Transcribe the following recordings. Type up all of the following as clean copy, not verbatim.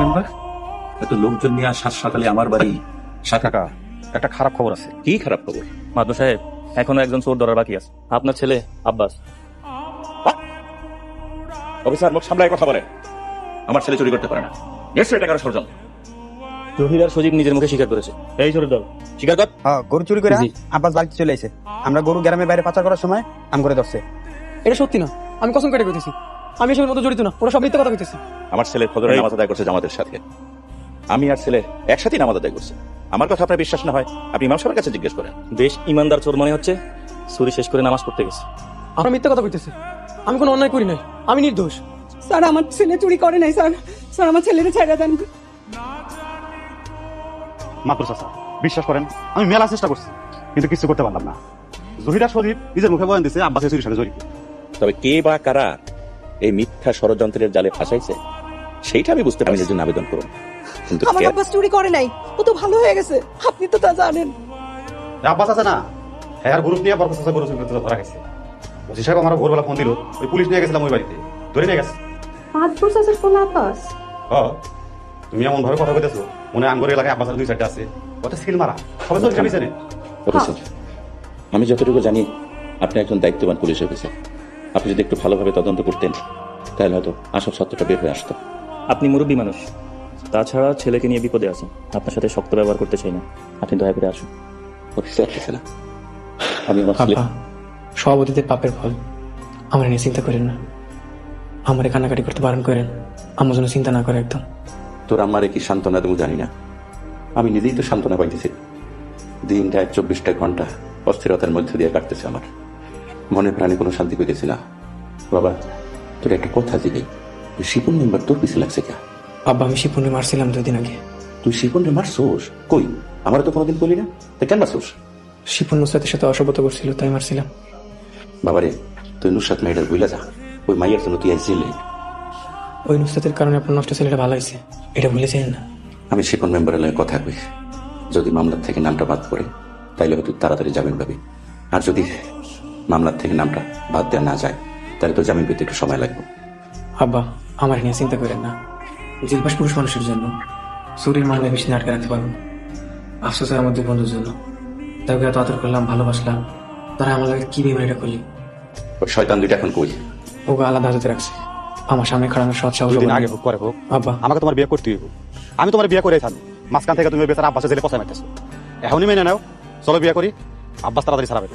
Member, এত লোকজন নিয়ে সাত সকালে আমার বাড়ি। কাকা, একটা খারাপ খবর আছে। কি খারাপ খবর? মাদু সাহেব, এখনো একজন চোর ধরার বাকি আছে, আপনার ছেলে আব্বাস। অফিসার, মুখ সামলায় কথা বলেন। আমার ছেলে চুরি করতে পারে না, নিশ্চয়ই এটা কারো ষড়যন্ত্র। জহির আর সজীব নিজের মুখে স্বীকার করেছে। এই ছোট দল স্বীকার কর। হ্যাঁ, গরু চুরি করে জি। আব্বাস বাড়িতে চলে এসে আমরা গরু গ্রামের বাইরে পাচার করার সময় আম করে ধরছে। এটা সত্যি না, আমি কসম কেটে কইতেছি, আমি এসবের মতো জড়িত না, ওরা সব মিথ্যা কথা কইতেছে। আমার ছেলে ফজরের নামাজ আদায় করছে জামাতের সাথে। আমি আর ছেলে একসাথে নামাজ আদায় করছে। আমার কথা আপনার বিশ্বাস না হয় আপনি ইমাম সাহেবের কাছে জিজ্ঞেস করেন। বেশ ইমানদার চোর মনে হচ্ছে, চুরি শেষ করে নামাজ পড়তে গেছে। আমরা মিথ্যা কথা কইতেছে, আমি কোনো অন্যায় করি নাই, আমি নির্দোষ। স্যার, আমার ছেলে চুরি করে নাই স্যার। স্যার, আমার ছেলেকে ছেড়ে দেন। মাত্র চাচা, বিশ্বাস করেন আমি মেলা চেষ্টা করছি, কিন্তু কিছু করতে পারলাম না। জহির আর সজীব নিজের মুখে বয়ান দিছে আব্বাসের চুরির সাথে জড়িত। তবে কে বা কারা এই মিথ্যা ষড়যন্ত্রের জালে ফাঁসাইছে সেইটা আমি বুঝতে পারি। জন্য আবেদন করুন, কিন্তু আমার আব্বাস চুরি করে নাই, ও তো ভালো হয়ে গেছে, আপনি তো তা জানেন। আব্বাস আছে না, হ্যাঁ, গ্রুপ নিয়ে বরফ চাচা গরু চুরি করতে ধরা গেছে। ওসি সাহেব আমার ভোরবেলা ফোন দিল, ওই পুলিশ নিয়ে গেছিলাম ওই বাড়িতে, ধরে নিয়ে গেছে। মাদবর চাচার কোন আব্বাস? তুমি এমন ভাবে কথা কইতেছো মনে আঙ্গুর এলাকায় আব্বাসের দুই চারটা আছে, ওটা সিল মারা সবাই তো জানিস না। অফিসার, আমি যতটুকু জানি আপনি একজন দায়িত্ববান পুলিশ অফিসার। আপনি যদি একটু ভালোভাবে তদন্ত করতেন তাহলে হয়তো আসল সত্যটা বের হয়ে আসতো। আপনি মুরব্বী মানুষ, তাছাড়া ছেলেকে নিয়ে বিপদে আছেন, আপনার সাথে শক্ত ব্যবহার করতে চাই না, আপনি দয়া করে আসুন। অফিসার, আমি আমার ছেলে সব অতীতের পাপের ফল, আমার নিয়ে চিন্তা করেন না, আমার কান্নাকাটি করতে বারণ করেন, আমার জন্য চিন্তা না করে একদম। তোর আমারে কি সান্ত্বনা দেবো জানি না, আমি নিজেই তো সান্ত্বনা পাইতেছি। দিনটা 24টা ঘন্টা অস্থিরতার মধ্যে দিয়ে কাটতেছে আমার, মনে প্রাণে কোনো শান্তি পেতেছি না। বাবা, তোর একটা কথা জিজ্ঞেস, তুই শিপন মেম্বার তোর পিছিয়ে লাগছে কে? আব্বা, আমি শিপুনে মারছিলাম 2 দিন আগে। তুই শিপন মারছোস? কই, আমার তো কোনোদিন বলি না, তা কেন মারছোস? শিপুন নুসরাতের সাথে অসভ্যতা করছিল, তাই মারছিলাম। বাবারে, তুই নুসরাত মেয়েটার বইলা যা, ওই মাইয়ার জন্য তুই আজ জেলে। ওই নুসরাতের কারণে আপনার নষ্ট ছেলেটা ভালো হয়েছে, এটা ভুলে যান না। আমি শিপন মেম্বারের লগে কথা কই, যদি মামলার থেকে নামটা বাদ পড়ে তাইলে হয়তো তাড়াতাড়ি জামিন পাবি, আর যদি মামলার থেকে নামটা বাদ দেওয়া না যায় তাহলে তো জামিন পেতে একটু সময় লাগবে। আব্বা, আমার নিয়ে চিন্তা করেন না, জেলবাস পুরুষ মানুষের জন্য, চুরির মামলা বেশি আটকে রাখতে পারবো না। আফসোস হয় আমার 2 বন্ধুর জন্য, তাকে এত আদর করলাম, ভালোবাসলাম, তারা আমার লাগে কি বিমারিটা করলি। ওই শয়তান দুইটা এখন কই? ওকে আলাদা হাতে রাখছে, আমার সামনে খাড়ানোর সৎ সাহস দুদিন আগে হোক পরে হোক, আব্বা আমাকে তোমার বিয়ে করতেই হবে। আমি তোমার বিয়ে করে থাকবো, মাঝখান থেকে তুমি বেচারা আব্বাসের জেলে পচায় মারতেছো। এখনই মেনে নাও, চলো বিয়ে করি, আব্বাস তাড়াতাড়ি ছাড়াবে।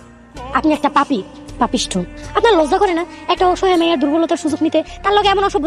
আপনি একটা পাপী, পাপিষ্ঠ। আপনার লজ্জা করে না একটা অসহায় মেয়ের দুর্বলতার সুযোগ নিতে, তার লগে এমন অসভ্য